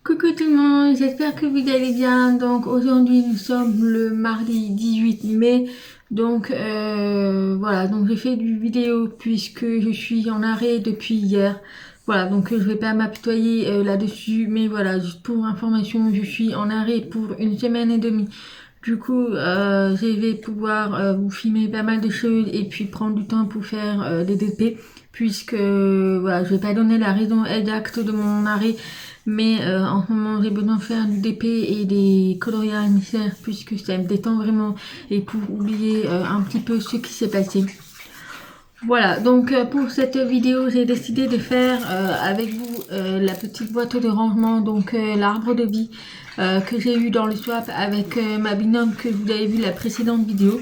Coucou tout le monde, j'espère que vous allez bien. Donc aujourd'hui nous sommes le mardi 18 mai. Voilà, donc j'ai fait du vidéo puisque je suis en arrêt depuis hier. Voilà, donc je vais pas m'apitoyer là-dessus, mais voilà, juste pour information, je suis en arrêt pour une semaine et demie. Du coup, je vais pouvoir vous filmer pas mal de choses et puis prendre du temps pour faire des DP, puisque voilà, je vais pas donner la raison exacte de mon arrêt, mais en ce moment j'ai besoin de faire du DP et des coloriages émissaires puisque ça me détend vraiment et pour oublier un petit peu ce qui s'est passé. Voilà, donc pour cette vidéo, j'ai décidé de faire avec vous la petite boîte de rangement, donc l'arbre de vie que j'ai eu dans le swap avec ma binôme que vous avez vu la précédente vidéo.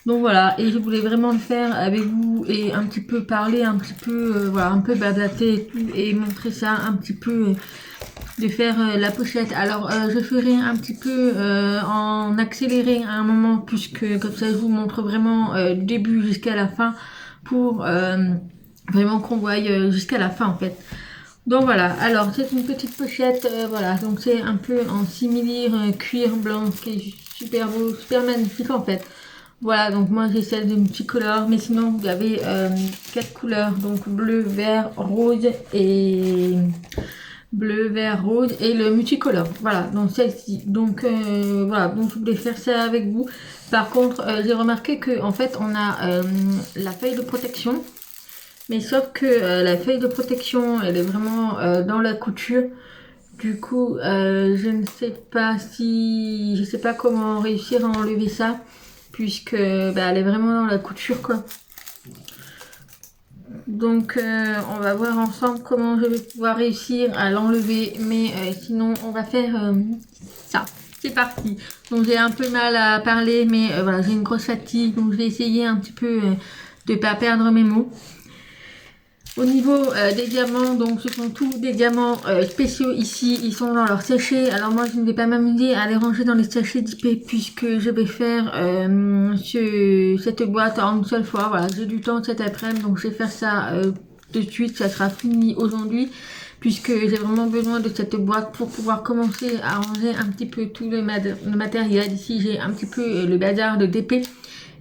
Donc voilà, et je voulais vraiment le faire avec vous et un petit peu parler, un petit peu, voilà, un peu blablater et tout, et montrer ça un petit peu, de faire la pochette. Alors je ferai un petit peu en accéléré à un moment, puisque comme ça je vous montre vraiment du début jusqu'à la fin, pour vraiment qu'on voie jusqu'à la fin en fait. Donc voilà, alors c'est une petite pochette, voilà, donc c'est un peu en simili cuir blanc qui est super beau, super magnifique en fait. Voilà, donc moi j'ai celle de multicolore, mais sinon vous avez 4 couleurs, donc bleu, vert, rose et bleu, vert, rose et le multicolore. Voilà, donc celle-ci. Donc voilà, donc je voulais faire ça avec vous. Par contre, j'ai remarqué que en fait on a la feuille de protection, mais sauf que la feuille de protection elle est vraiment dans la couture. Du coup, je ne sais pas si, je sais pas comment réussir à enlever ça, puisque bah, elle est vraiment dans la couture quoi. Donc on va voir ensemble comment je vais pouvoir réussir à l'enlever, mais sinon on va faire ça. C'est parti. Donc j'ai un peu mal à parler, mais voilà, j'ai une grosse fatigue, donc je vais essayer un petit peu de pas perdre mes mots. Au niveau des diamants, donc ce sont tous des diamants spéciaux ici, ils sont dans leur sachet. Alors moi je ne vais pas m'amuser à les ranger dans les sachets d'IP, puisque je vais faire cette boîte en une seule fois. Voilà, j'ai du temps cet après-midi, donc je vais faire ça de suite, ça sera fini aujourd'hui, puisque j'ai vraiment besoin de cette boîte pour pouvoir commencer à ranger un petit peu tout le matériel. Ici j'ai un petit peu le bazar de DP,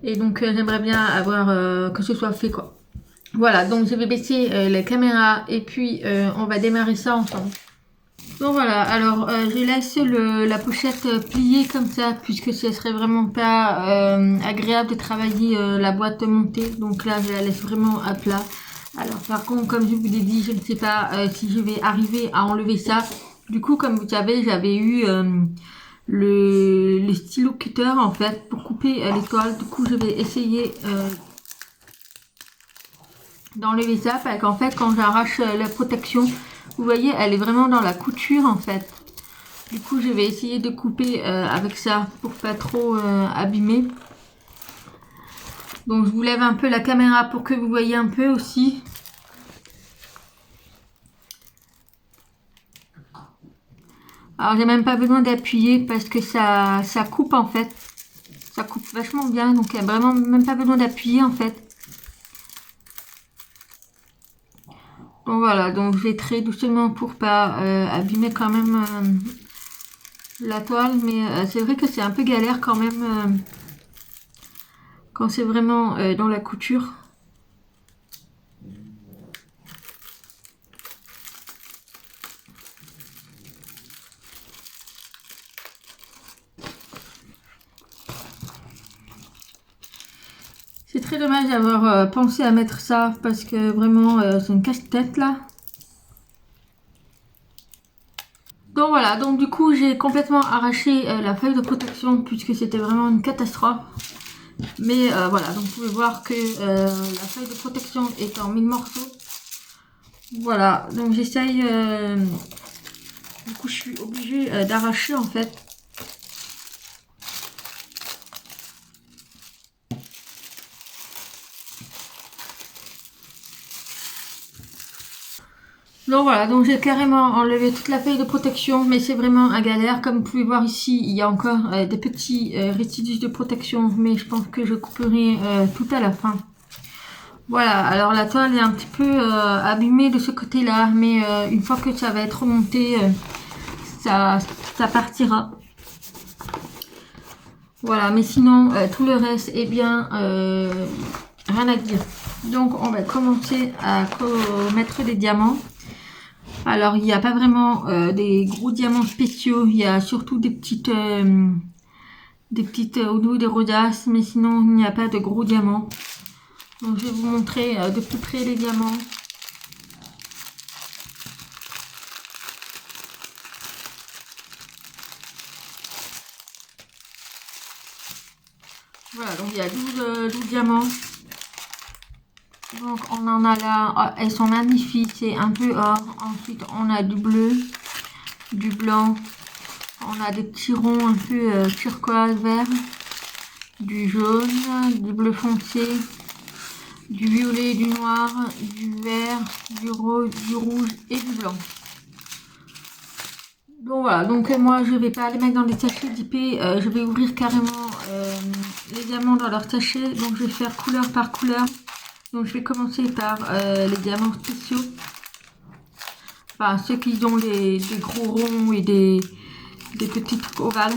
et donc j'aimerais bien avoir que ce soit fait quoi. Voilà, donc je vais baisser la caméra et puis on va démarrer ça ensemble. Donc voilà, alors je laisse la pochette pliée comme ça, puisque ce serait vraiment pas agréable de travailler la boîte montée. Donc là, je la laisse vraiment à plat. Alors par contre, comme je vous l'ai dit, je ne sais pas si je vais arriver à enlever ça. Du coup, comme vous savez, j'avais eu les stylos cutter en fait pour couper l'étoile. Du coup, je vais essayer d'enlever ça, parce qu'en fait quand j'arrache la protection, vous voyez elle est vraiment dans la couture en fait. Du coup je vais essayer de couper avec ça pour pas trop abîmer. Donc je vous lève un peu la caméra pour que vous voyez un peu aussi. Alors j'ai même pas besoin d'appuyer parce que ça coupe en fait, ça coupe vachement bien, donc il n'y a vraiment même pas besoin d'appuyer en fait. Donc voilà, donc je vais très doucement pour pas abîmer quand même la toile, mais c'est vrai que c'est un peu galère quand même quand c'est vraiment dans la couture. C'est très dommage d'avoir pensé à mettre ça, parce que vraiment c'est une casse-tête là. Donc voilà, donc du coup j'ai complètement arraché la feuille de protection puisque c'était vraiment une catastrophe. Mais voilà, donc vous pouvez voir que la feuille de protection est en 1000 morceaux. Voilà, donc j'essaye, du coup je suis obligée d'arracher en fait. Donc voilà, donc j'ai carrément enlevé toute la feuille de protection, mais c'est vraiment à galère. Comme vous pouvez voir ici, il y a encore des petits résidus de protection, mais je pense que je couperai tout à la fin. Voilà, alors la toile est un petit peu abîmée de ce côté-là, mais une fois que ça va être remonté, ça partira. Voilà, mais sinon, tout le reste, eh bien, rien à dire. Donc, on va commencer à mettre des diamants. Alors, il n'y a pas vraiment des gros diamants spéciaux. Il y a surtout des petites au niveau des rodasses, mais sinon, il n'y a pas de gros diamants. Donc, je vais vous montrer de plus près les diamants. Voilà, donc il y a 12 diamants. Donc on en a là, elles sont magnifiques, c'est un peu or. Ensuite on a du bleu, du blanc, on a des petits ronds un peu turquoise, vert, du jaune, du bleu foncé, du violet, du noir, du vert, du rose, du rouge et du blanc. Donc voilà, donc moi je vais pas les mettre dans des sachets dipés, je vais ouvrir carrément les diamants dans leurs sachets. Donc je vais faire couleur par couleur. Donc je vais commencer par les diamants spéciaux. Enfin ceux qui ont des gros ronds et des petites ovales.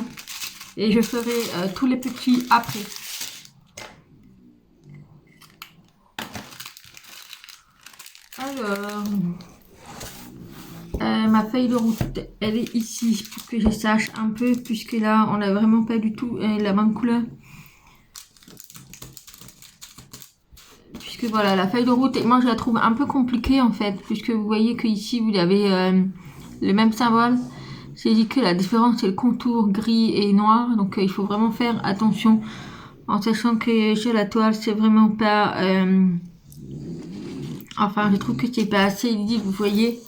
Et je ferai tous les petits après. Alors... ma feuille de route, elle est ici pour que je sache un peu, puisque là on n'a vraiment pas du tout la même couleur. Puisque voilà, la feuille de route, et moi je la trouve un peu compliquée en fait, puisque vous voyez que ici vous avez le même symbole. C'est dit que la différence c'est le contour gris et noir, donc il faut vraiment faire attention, en sachant que chez la toile c'est vraiment pas... enfin je trouve que c'est pas assez lisible, vous voyez.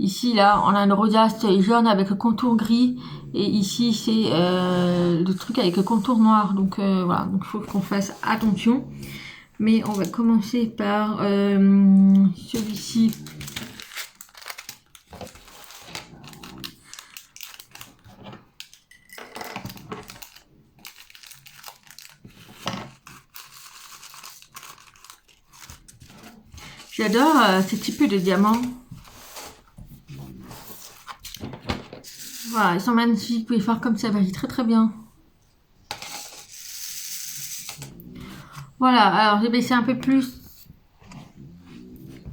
Ici, là, on a une rosace jaune avec le contour gris. Et ici, c'est le truc avec le contour noir. Donc, voilà. Donc, il faut qu'on fasse attention. Mais on va commencer par celui-ci. J'adore ce type de diamant. Voilà, ils sont magnifiques, vous pouvez faire comme ça, varie très très bien. Voilà, alors j'ai baissé un peu plus.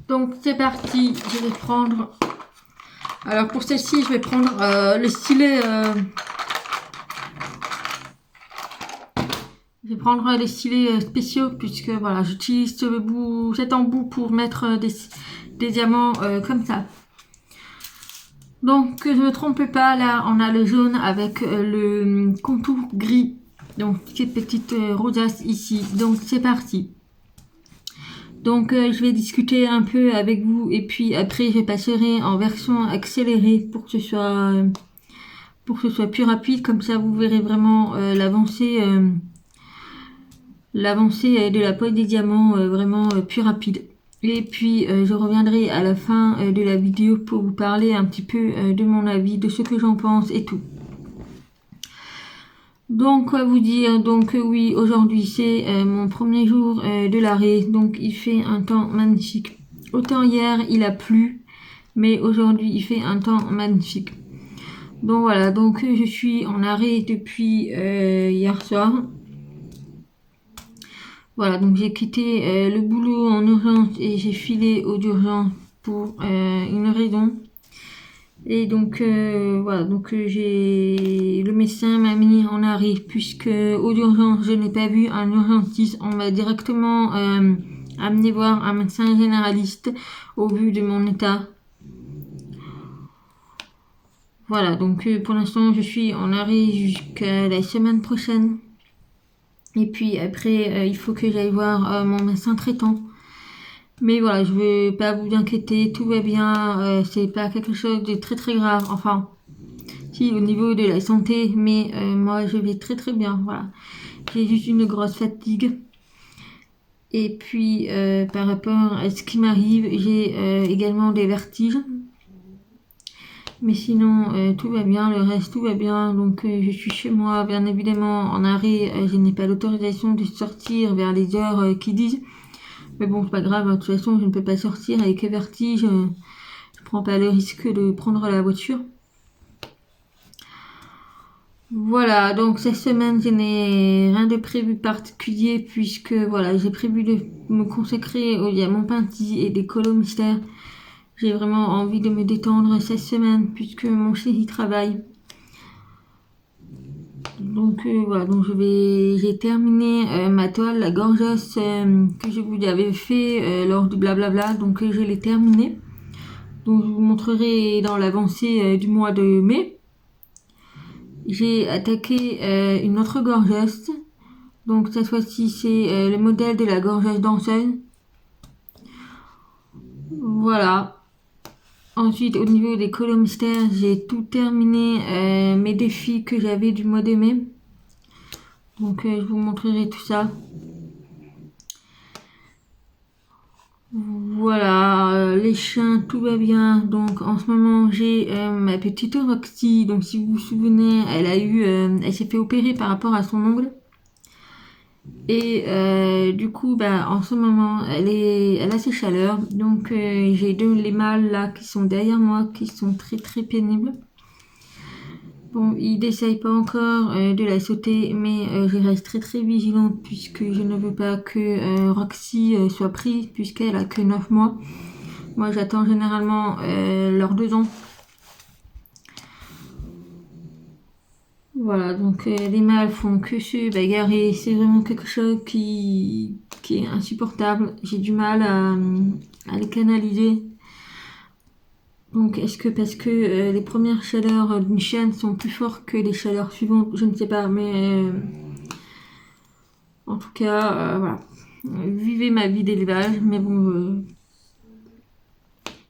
Donc c'est parti, je vais prendre... Alors pour celle-ci, je vais prendre le stylet... Je vais prendre les stylets spéciaux, puisque voilà, j'utilise cet embout pour mettre des diamants comme ça. Donc, que je ne me trompe pas, là, on a le jaune avec le contour gris. Donc, ces petites rosaces ici. Donc, c'est parti. Donc, je vais discuter un peu avec vous. Et puis, après, je passerai en version accélérée pour que ce soit plus rapide. Comme ça, vous verrez vraiment l'avancée de la pointe des diamants vraiment plus rapide. Et puis je reviendrai à la fin de la vidéo pour vous parler un petit peu de mon avis, de ce que j'en pense et tout. Donc quoi vous dire, donc oui, aujourd'hui c'est mon premier jour de l'arrêt, donc il fait un temps magnifique. Autant hier il a plu, mais aujourd'hui il fait un temps magnifique. Donc voilà, donc je suis en arrêt depuis hier soir. Voilà, donc j'ai quitté le boulot en urgence et j'ai filé aux urgences pour une raison. Et donc voilà, donc le médecin m'a mis en arrêt puisque aux urgences je n'ai pas vu un urgentiste. On m'a directement amené voir un médecin généraliste au vu de mon état. Voilà, donc pour l'instant je suis en arrêt jusqu'à la semaine prochaine. Et puis après, il faut que j'aille voir mon médecin traitant. Mais voilà, je ne vais pas vous inquiéter, tout va bien. C'est pas quelque chose de très très grave. Enfin, si au niveau de la santé, mais moi je vais très très bien. Voilà, j'ai juste une grosse fatigue. Et puis par rapport à ce qui m'arrive, j'ai également des vertiges. Mais sinon, tout va bien, le reste, tout va bien. Donc, je suis chez moi, bien évidemment, en arrêt. Je n'ai pas l'autorisation de sortir vers les heures qui disent. Mais bon, c'est pas grave, de toute façon, je ne peux pas sortir avec vertige. Je prends pas le risque de prendre la voiture. Voilà, donc cette semaine, je n'ai rien de prévu particulier puisque voilà, j'ai prévu de me consacrer au diamant peinti et des colos mystères. J'ai vraiment envie de me détendre cette semaine puisque mon chéri travaille. Donc voilà, donc j'ai terminé ma toile, la gorgeuse que je vous avais fait lors du blablabla, donc je l'ai terminée. Donc je vous montrerai dans l'avancée du mois de mai. J'ai attaqué une autre gorgeuse. Donc cette fois-ci c'est le modèle de la gorgeuse danseuse. Voilà. Ensuite au niveau des colos mystères, j'ai tout terminé mes défis que j'avais du mois de mai. Donc je vous montrerai tout ça. Voilà, les chiens, tout va bien. Donc en ce moment j'ai ma petite Roxy. Donc si vous vous souvenez, elle s'est fait opérer par rapport à son ongle. Et du coup, bah, en ce moment, elle a ses chaleurs. Donc j'ai les mâles là qui sont derrière moi, qui sont très très pénibles. Bon, ils n'essayent pas encore de la sauter, mais je reste très très vigilante puisque je ne veux pas que Roxy soit prise puisqu'elle a que 9 mois. Moi, j'attends généralement leurs 2 ans. Voilà, donc les mâles font que se bagarrer. C'est vraiment quelque chose qui est insupportable. J'ai du mal à les canaliser. Donc, est-ce que parce que les premières chaleurs d'une chienne sont plus fortes que les chaleurs suivantes? Je ne sais pas, mais en tout cas, voilà. Vivez ma vie d'élevage, mais bon,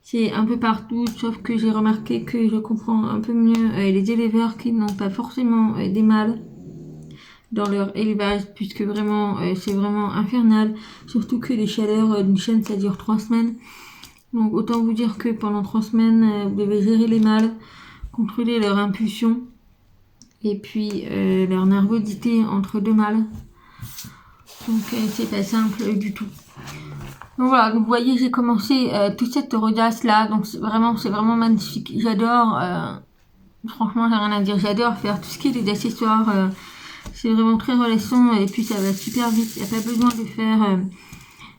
c'est un peu partout, sauf que j'ai remarqué que je comprends un peu mieux les éleveurs qui n'ont pas forcément des mâles dans leur élevage, puisque vraiment, c'est vraiment infernal. Surtout que les chaleurs d'une chienne, ça dure 3 semaines. Donc autant vous dire que pendant 3 semaines, vous devez gérer les mâles, contrôler leur impulsion, et puis leur nervosité entre 2 mâles. Donc c'est pas simple du tout. Donc voilà, donc vous voyez, j'ai commencé toute cette rodace là, donc c'est vraiment magnifique. J'adore, franchement, j'ai rien à dire. J'adore faire tout ce qui est des accessoires. C'est vraiment très relaxant et puis ça va super vite. Il n'y a pas besoin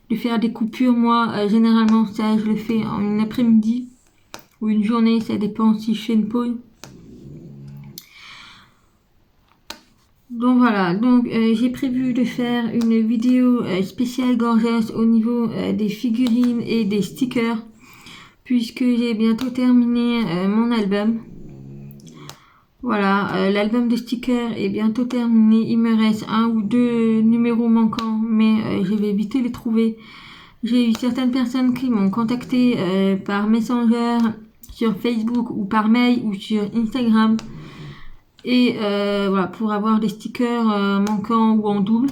de faire des coupures. Moi, généralement, ça, je le fais en une après-midi ou une journée. Ça dépend si je fais une pause. Donc voilà, donc j'ai prévu de faire une vidéo spéciale gorgeuse au niveau des figurines et des stickers puisque j'ai bientôt terminé mon album. Voilà, l'album de stickers est bientôt terminé. Il me reste 1 ou 2 numéros manquants, mais je vais vite les trouver. J'ai eu certaines personnes qui m'ont contacté par Messenger, sur Facebook ou par mail ou sur Instagram. Et voilà, pour avoir des stickers manquants ou en double.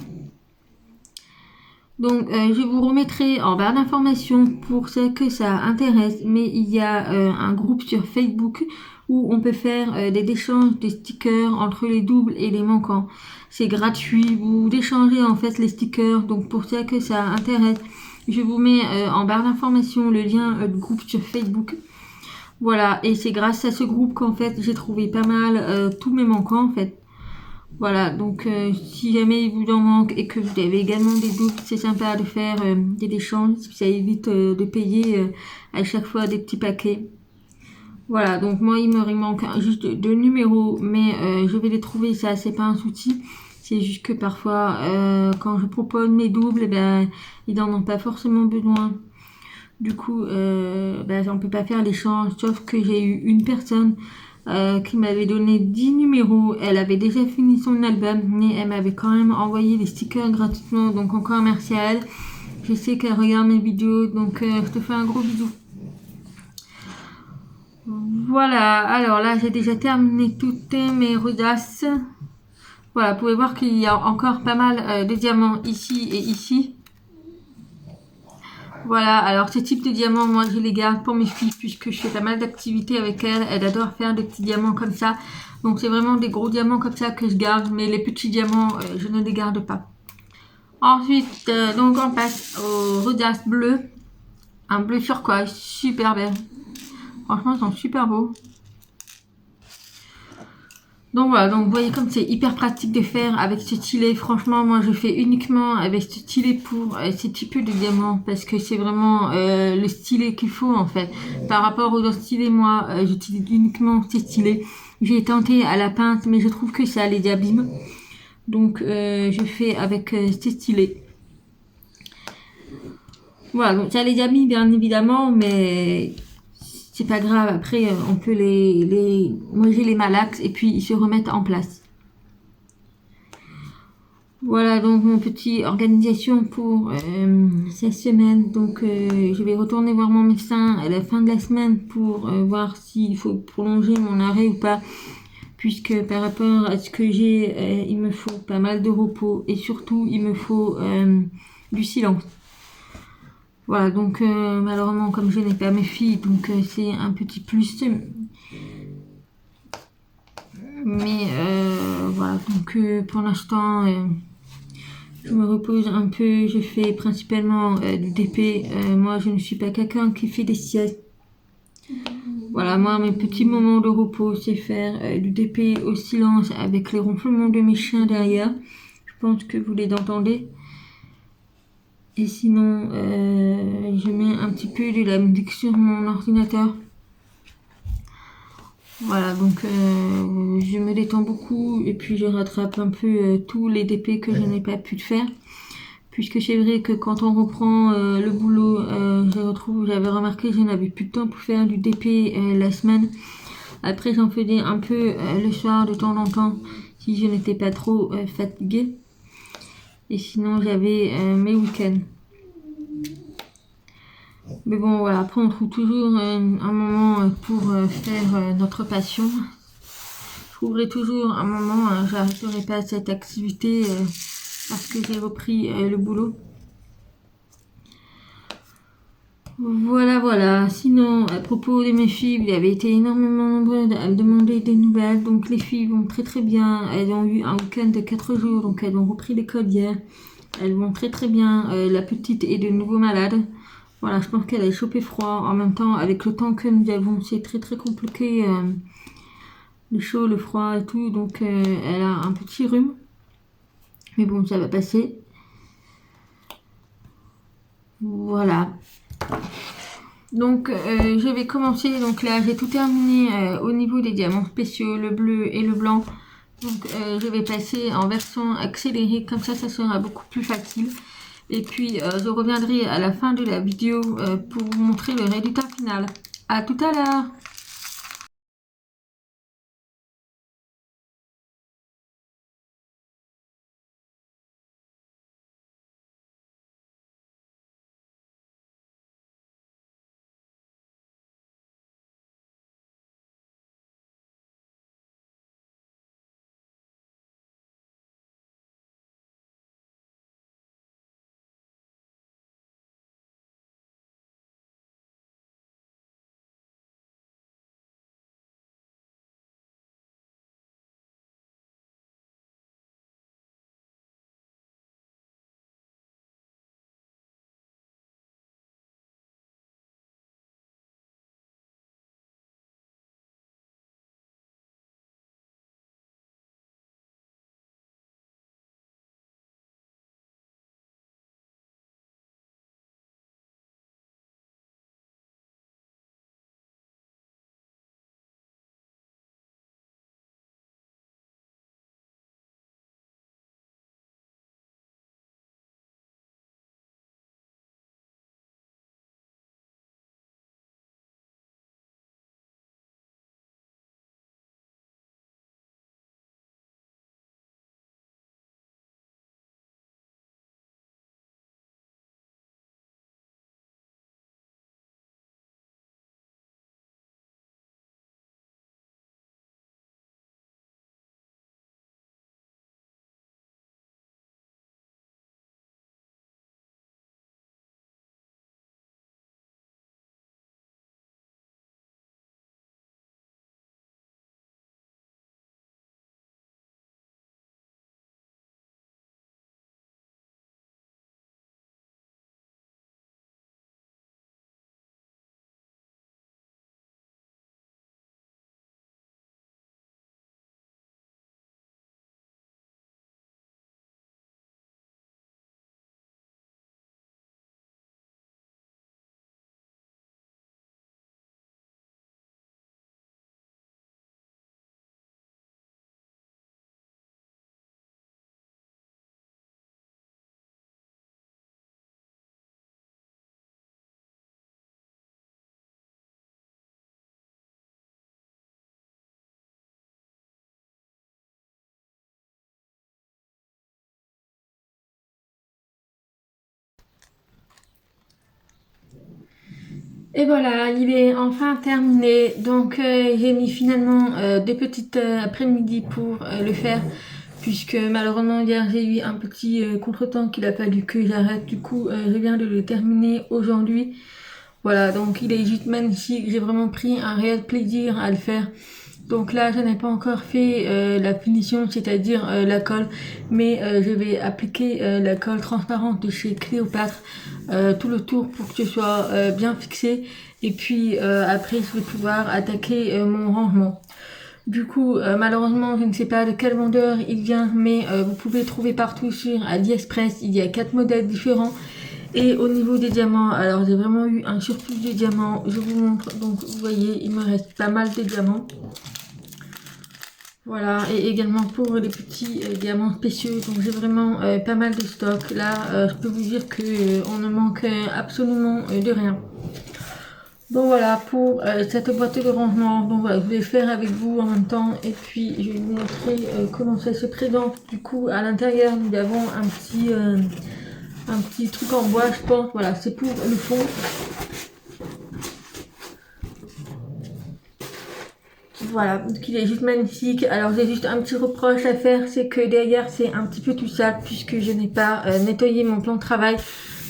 Donc je vous remettrai en barre d'informations pour ceux que ça intéresse, mais il y a un groupe sur Facebook où on peut faire des échanges de stickers entre les doubles et les manquants. C'est gratuit, vous échangez en fait les stickers, donc pour ceux que ça intéresse, je vous mets en barre d'informations le lien du groupe sur Facebook. Voilà, et c'est grâce à ce groupe qu'en fait j'ai trouvé pas mal tous mes manquants en fait. Voilà, donc si jamais il vous en manque et que vous avez également des doutes, c'est sympa de faire des échanges, ça évite de payer à chaque fois des petits paquets. Voilà, donc moi il me manque juste 2 numéros, mais je vais les trouver, ça c'est pas un souci. C'est juste que parfois quand je propose mes doubles, eh ben, ils n'en ont pas forcément besoin. Du coup, on peut pas faire l'échange, sauf que j'ai eu une personne qui m'avait donné 10 numéros. Elle avait déjà fini son album, mais elle m'avait quand même envoyé des stickers gratuitement. Donc encore merci à elle. Je sais qu'elle regarde mes vidéos, donc je te fais un gros bisou. Voilà, alors là j'ai déjà terminé toutes mes rodaces. Voilà, vous pouvez voir qu'il y a encore pas mal de diamants ici et ici. Voilà, alors ce type de diamants, moi je les garde pour mes filles puisque je fais pas mal d'activités avec elles. Elles adorent faire des petits diamants comme ça. Donc c'est vraiment des gros diamants comme ça que je garde, mais les petits diamants, je ne les garde pas. Ensuite, donc on passe au rodace bleu. Un bleu turquoise, super belle. Franchement, ils sont super beaux. Donc voilà, donc vous voyez comme c'est hyper pratique de faire avec ce stylet. Franchement, moi je fais uniquement avec ce stylet pour ces types de diamants parce que c'est vraiment le stylet qu'il faut en fait. Par rapport aux autres stylets, moi j'utilise uniquement ces stylets. J'ai tenté à la pinte, mais je trouve que ça les abîme. Donc je fais avec ces stylets. Voilà, donc ça les abîme bien évidemment, mais c'est pas grave. Après, on peut moi j'ai les malax et puis ils se remettent en place. Voilà donc mon petit organisation pour cette semaine. Donc je vais retourner voir mon médecin à la fin de la semaine pour voir s'il faut prolonger mon arrêt ou pas. Puisque par rapport à ce que j'ai, il me faut pas mal de repos et surtout il me faut du silence. Voilà, donc malheureusement comme je n'ai pas mes filles, donc c'est un petit plus. Mais voilà, donc pour l'instant, je me repose un peu. Je fais principalement du DP. Moi, je ne suis pas quelqu'un qui fait des siestes. Voilà, moi, mes petits moments de repos, c'est faire du DP au silence avec les ronflements de mes chiens derrière. Je pense que vous les entendez. Et sinon, je mets un petit peu de la musique sur mon ordinateur. Voilà, donc je me détends beaucoup et puis je rattrape un peu tous les DP que je n'ai pas pu faire. Puisque c'est vrai que quand on reprend le boulot, j'avais remarqué que je n'avais plus de temps pour faire du DP la semaine. Après, j'en faisais un peu le soir de temps en temps si je n'étais pas trop fatiguée. Et sinon, j'avais mes week-ends. Mais bon, voilà, après on trouve toujours un moment pour faire notre passion. Je trouverai toujours un moment, j'arrêterai pas cette activité parce que j'ai repris le boulot. Voilà, voilà. Sinon, à propos de mes filles, il y avait été énormément nombreux à me demander des nouvelles. Donc les filles vont très très bien. Elles ont eu un week-end de 4 jours, donc elles ont repris l'école hier. Elles vont très très bien. La petite est de nouveau malade. Voilà, je pense qu'elle a chopé froid. En même temps, avec le temps que nous avons, c'est très très compliqué. Le chaud, le froid et tout. Donc elle a un petit rhume. Mais bon, ça va passer. Voilà. Donc je vais commencer. Donc là, j'ai tout terminé au niveau des diamants spéciaux, le bleu et le blanc. Donc je vais passer en version accélérée. Comme ça sera beaucoup plus facile. Et puis je reviendrai à la fin de la vidéo pour vous montrer le résultat final. À tout à l'heure! Et voilà, il est enfin terminé. Donc j'ai mis finalement 2 petites après-midi pour le faire. Puisque malheureusement hier j'ai eu un petit contretemps qu'il a fallu que j'arrête. Du coup je viens de le terminer aujourd'hui. Voilà, donc il est juste magnifique. J'ai vraiment pris un réel plaisir à le faire. Donc là, je n'ai pas encore fait la finition, c'est-à-dire la colle, mais je vais appliquer la colle transparente de chez Cléopâtre tout le tour pour que ce soit bien fixé. Et puis après, je vais pouvoir attaquer mon rangement. Du coup, malheureusement, je ne sais pas de quel vendeur il vient, mais vous pouvez trouver partout sur AliExpress. Il y a 4 modèles différents. Et au niveau des diamants, alors j'ai vraiment eu un surplus de diamants. Je vous montre, donc vous voyez, il me reste pas mal de diamants. Voilà, et également pour les petits diamants spéciaux, donc j'ai vraiment pas mal de stock. Là, je peux vous dire que on ne manque absolument de rien. Donc voilà pour cette boîte de rangement. Donc voilà, je voulais le faire avec vous en même temps et puis je vais vous montrer comment ça se présente. Du coup, à l'intérieur, nous avons un petit truc en bois, je pense. Voilà, c'est pour le fond. Voilà, donc il est juste magnifique. Alors j'ai juste un petit reproche à faire, c'est que derrière c'est un petit peu tout sale puisque je n'ai pas nettoyé mon plan de travail.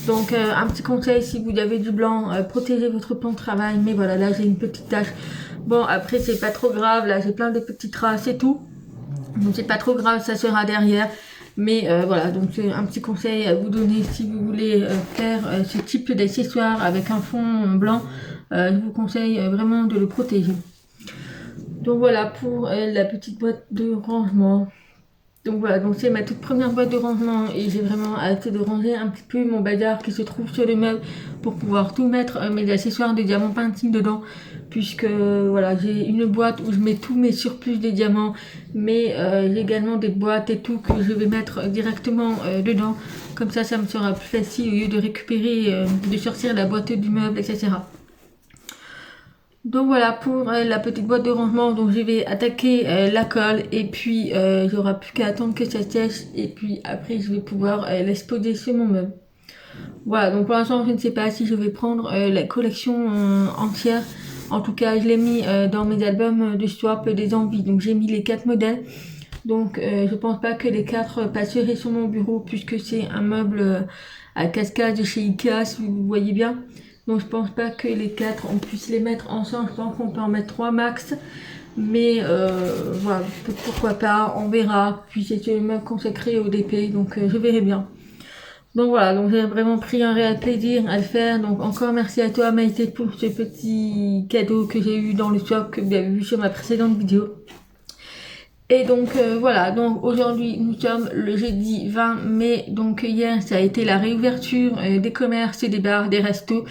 Donc un petit conseil, si vous avez du blanc, protégez votre plan de travail. Mais voilà, là j'ai une petite tache. Bon, après c'est pas trop grave, là j'ai plein de petites traces et tout. Donc c'est pas trop grave, ça sera derrière. Mais voilà, donc c'est un petit conseil à vous donner si vous voulez faire ce type d'accessoire avec un fond blanc. Je vous conseille vraiment de le protéger. Donc voilà pour la petite boîte de rangement. Donc voilà, donc c'est ma toute première boîte de rangement et j'ai vraiment hâte de ranger un petit peu mon bazar qui se trouve sur le meuble pour pouvoir tout mettre mes accessoires de diamants peintis dedans. Puisque voilà, j'ai une boîte où je mets tous mes surplus de diamants, mais j'ai également des boîtes et tout que je vais mettre directement dedans. Comme ça me sera plus facile au lieu de récupérer, de sortir la boîte du meuble, etc. Donc voilà pour la petite boîte de rangement. Donc je vais attaquer la colle et puis j'aurai plus qu'à attendre que ça sèche et puis après je vais pouvoir l'exposer sur mon meuble. Voilà, donc pour l'instant je ne sais pas si je vais prendre la collection entière. En tout cas je l'ai mis dans mes albums de swap des envies. Donc j'ai mis les 4 modèles. Donc je pense pas que les 4 passeraient sur mon bureau puisque c'est un meuble à cascade de chez Ikea si vous voyez bien. Donc je pense pas que les 4 on puisse les mettre ensemble, je pense qu'on peut en mettre 3 max. Mais voilà, pourquoi pas, on verra. Puis c'est une meuble consacrée au DP, donc je verrai bien. Donc voilà, donc j'ai vraiment pris un réel plaisir à le faire. Donc encore merci à toi Maïté pour ce petit cadeau que j'ai eu dans le shop que vous avez vu sur ma précédente vidéo. Et donc voilà, donc aujourd'hui nous sommes le jeudi 20 mai, donc hier ça a été la réouverture des commerces et des bars, des restos.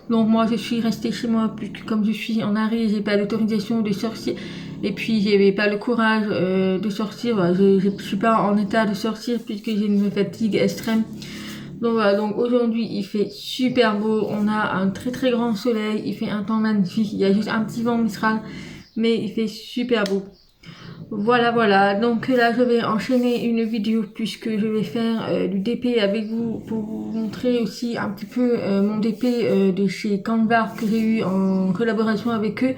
Donc moi je suis restée chez moi puisque comme je suis en arrêt, j'ai pas l'autorisation de sortir et puis j'avais pas le courage de sortir, voilà, je suis pas en état de sortir puisque j'ai une fatigue extrême. Donc voilà, donc aujourd'hui il fait super beau, on a un très très grand soleil, il fait un temps magnifique, il y a juste un petit vent mistral mais il fait super beau. Voilà, donc là je vais enchaîner une vidéo puisque je vais faire du DP avec vous pour vous montrer aussi un petit peu mon DP de chez Canvar que j'ai eu en collaboration avec eux.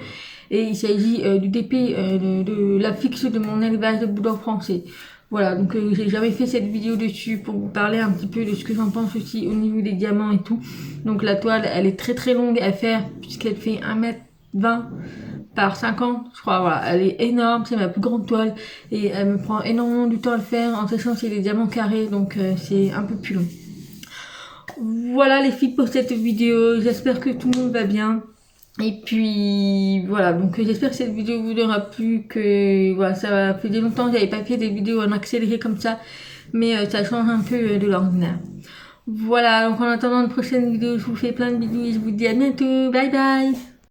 Et il s'agit du DP de la fixe de mon élevage de bouledogue français. Voilà, donc j'ai jamais fait cette vidéo dessus pour vous parler un petit peu de ce que j'en pense aussi au niveau des diamants et tout. Donc la toile elle est très très longue à faire puisqu'elle fait 1m20 par 50, je crois. Voilà, elle est énorme, c'est ma plus grande toile et elle me prend énormément du temps à le faire en sachant que c'est des diamants carrés, donc c'est un peu plus long. Voilà les filles pour cette vidéo, j'espère que tout le monde va bien. Et puis voilà, donc j'espère que cette vidéo vous aura plu, que voilà, ça fait longtemps que j'avais pas fait des vidéos en accéléré comme ça, mais ça change un peu de l'ordinaire. Voilà, donc en attendant une prochaine vidéo, je vous fais plein de bisous et je vous dis à bientôt, bye bye.